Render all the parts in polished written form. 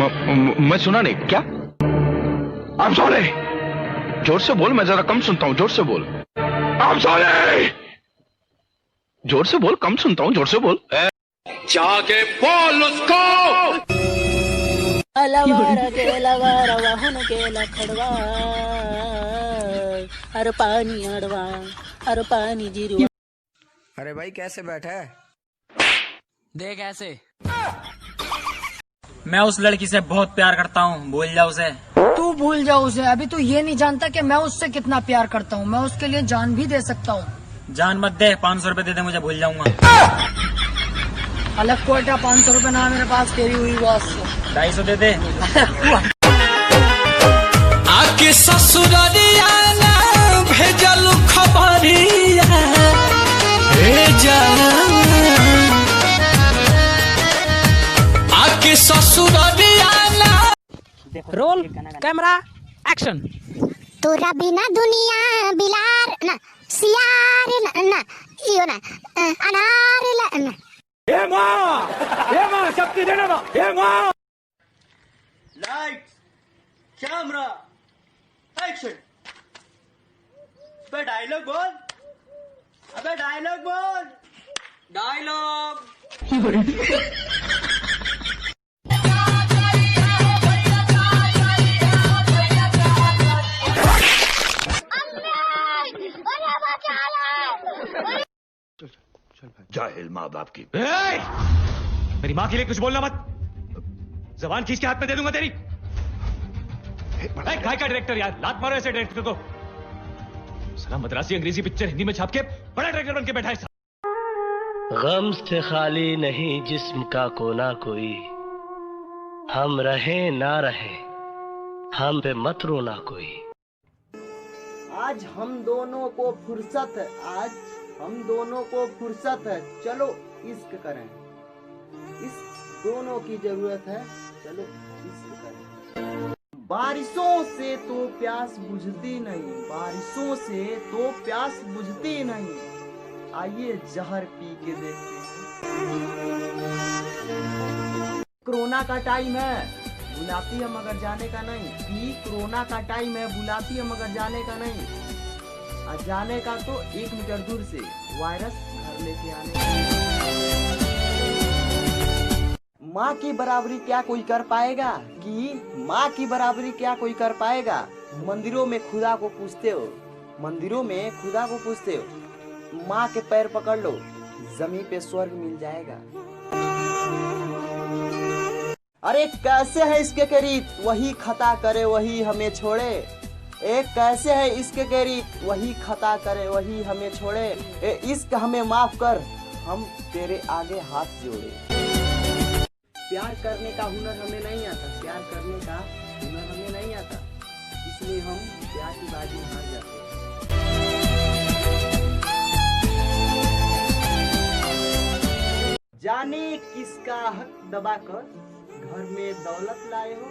मैं सुना नहीं क्या? I'm sorry। जोर से बोल, मैं जरा कम सुनता हूँ, जोर से बोल। I'm sorry। जोर से बोल, कम सुनता हूँ, जोर से बोल। जाके बोल उसको। अलवारा के लवारा वाहन के लखड़वा, हर पानी अड़वा, हर पानी जिरवा। अरे भाई कैसे बैठा है? देख ऐसे। मैं उस लड़की से बहुत प्यार करता हूँ, भूल जा उसे। तू भूल जा उसे। अभी तू ये नहीं जानता कि मैं उससे कितना प्यार करता हूँ। मैं उसके लिए जान भी दे सकता हूँ। जान मत दे, 500 रुपए दे दे, मुझे भूल जाऊंगा। अलग कोटा 500 रुपए ना मेरे पास, तेरी हुई बॉस। 250 दे दे। आके ससुरारिया ना भेजलू खबरिया, आके ससुरारिया ना। Roll camera action. तोरा बिना दुनिया बिलार ना, सियार ना, यो ना, अनार ना। ये माँ शक्ति देना माँ, ये माँ। Lights, camera, action. अबे डायलॉग बोल, अबे डायलॉग बोल, डायलॉग। जाहिल माँ बाप की। मेरी माँ के लिए कुछ बोलना मत, जबान खींच के हाथ में दे दूंगा तेरी। काय का डायरेक्टर यार, लात मारो ऐसे डायरेक्टर को। साला मद्रासी अंग्रेजी पिक्चर हिंदी में छाप के बड़ा डायरेक्टर बन के बैठा है। गम से खाली नहीं जिस्म का कोना कोई, हम रहे ना रहे हम पे मत रोना कोई। आज हम दोनों को फुर्सत है, आज हम दोनों को फुर्सत है, चलो इश्क करें। इस दोनों की जरूरत है, चलो इश्क करें। बारिशों से तो प्यास बुझती नहीं, बारिशों से तो प्यास बुझती नहीं, आइए जहर पी के देखते हैं। कोरोना का टाइम है, बुलाती है मगर जाने का नहीं। कोरोना का टाइम है, बुलाती है मगर जाने का नहीं। और जाने का तो 1 मीटर दूर से, वायरस घर लेके आने का। माँ की बराबरी क्या कोई कर पाएगा? कि माँ की बराबरी क्या कोई कर पाएगा? मंदिरों में खुदा को पूछते हो, मंदिरों में खुदा को पूछते हो, माँ के पैर पकड़ लो, जमीन पे स्वर्ग मिल जाएगा। अरे कैसे है इसके करीब, वही खता करे वही हमें छोड़े। एक कैसे है इसके करीब, वही खता करे वही हमें छोड़े। ए इश्क हमें माफ कर, हम तेरे आगे हाथ जोड़े। प्यार करने का हुनर हमें नहीं आता, प्यार करने का हुनर हमें नहीं आता, इसलिए हम प्यार की बाजी हार जाते हैं। जाने किसका हक दबाकर घर में दौलत लाए हो,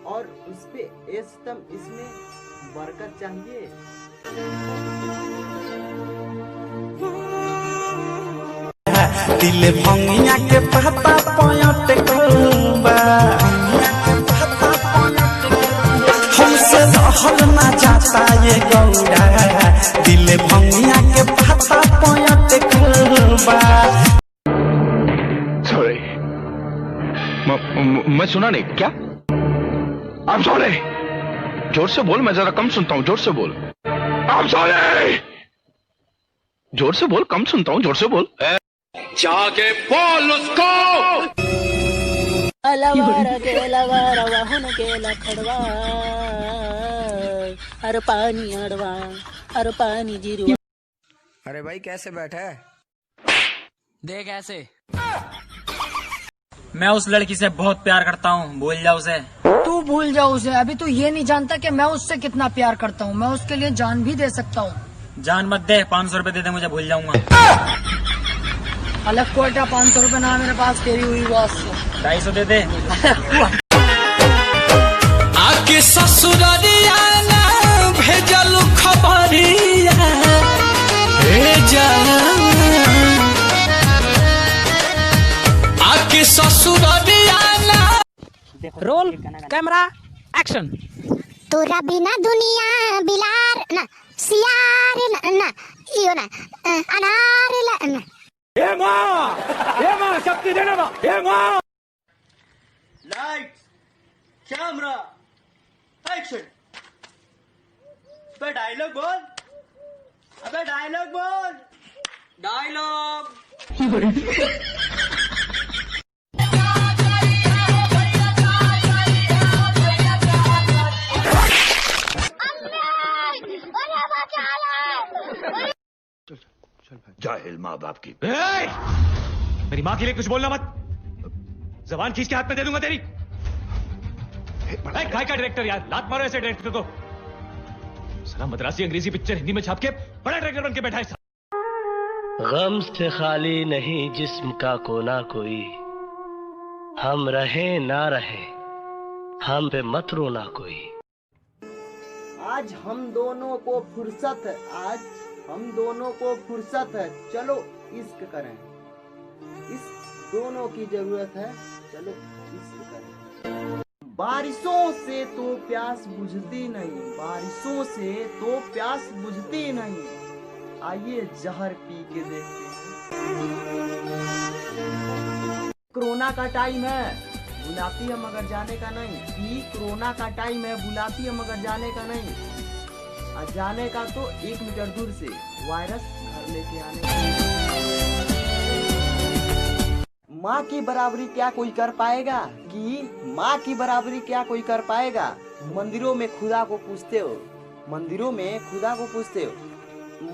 और उसपे एस्तम इसमें बरकत चाहिए। दिल भंगिया के पता पयट करूंबा, हमसे रहल ना जाता ये गौरा। दिल भंगिया के पता पयट करूंबा। सॉरी, मैं सुना नहीं क्या? I'm sorry। जोर से बोल, मैं जरा कम सुनता हूँ, जोर से बोल। I'm sorry। जोर से बोल, कम सुनता हूँ, जोर से बोल। जाके बोल उसको। अलवारा के लवारा वाहन के लखड़वा, हर पानी अड़वा, हर पानी जिरवा। अरे भाई कैसे बैठा है? देख ऐसे। मैं उस लड़की से बहुत प्यार करता हूँ, भूल जा उसे। तू भूल जा उसे। अभी तू ये नहीं जानता कि मैं उससे कितना प्यार करता हूँ। मैं उसके लिए जान भी दे सकता हूँ। जान मत दे, 500 रुपए दे दे, मुझे भूल जाऊंगा। अलग कोटा 500 रुपए ना मेरे पास, तेरी हुई बॉस। 250 दे दे। आके ससुरारिया ना भेजलू खबरिया, आके ससुरारिया रोल कैमरा एक्शन। तोरा बिना दुनिया बिलार ना सियार ना यो ना अनार ना ये माँ शक्ति देना माँ, ये माँ। Lights camera action. अबे डायलॉग बोल, अबे डायलॉग बोल, डायलॉग। जाहिल माँ बाप की। मेरी माँ के लिए कुछ बोलना मत, जबान खींच के हाथ में दे दूंगा तेरी। काय का डायरेक्टर यार, लात मारो ऐसे डायरेक्टर को। साला मद्रासी अंग्रेजी पिक्चर हिंदी में छाप के बड़ा डायरेक्टर बन के बैठा है। गम से खाली नहीं जिस्म का कोना कोई, हम रहे ना रहे हम पे मत रोना कोई। आज हम दोनों को फुर्सत है, आज हम दोनों को फुर्सत है, चलो इश्क करें। इस दोनों की जरूरत है, चलो इश्क करें। बारिशों से तो प्यास बुझती नहीं, बारिशों से तो प्यास बुझती नहीं, आइए जहर पी के देखते हैं। कोरोना का टाइम है, बुलाती है मगर जाने का नहीं। कि कोरोना का टाइम है, बुलाती है मगर जाने का नहीं। और जाने का तो 1 मीटर दूर से, वायरस घर लेके आने का। माँ की बराबरी क्या कोई कर पाएगा? कि माँ की बराबरी क्या कोई कर पाएगा? मंदिरों में खुदा को पूछते हो, मंदिरों में खुदा को पूछते हो,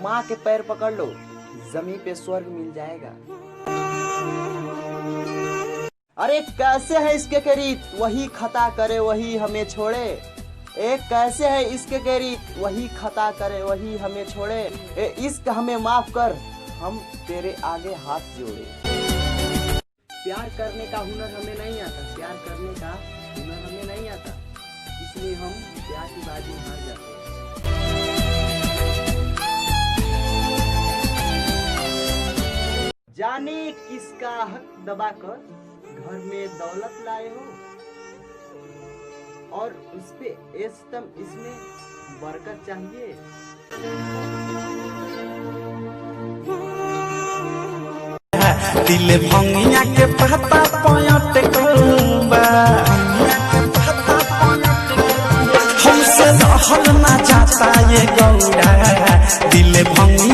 माँ के पैर पकड़ लो, जमीन पे स्वर्ग मिल जाएगा। अरे कैसे है इसके करीब, वही खता करे वही हमें छोड़े। एक कैसे है इसके करीब, वही खता करे वही हमें छोड़े। ए इश्क हमें माफ कर, हम तेरे आगे हाथ जोड़े। प्यार करने का हुनर हमें नहीं आता, प्यार करने का हुनर हमें नहीं आता, इसलिए हम प्यार की बाजी हार जाते हैं। जाने किसका हक दबाकर घर में दौलत लाए हो, और उस पे एस्तम इसमें बरकत चाहिए। दिल भंगिया के पता पयट करूंबा, हमसे रहल ना जाता ये गौरा। दिल भंगिया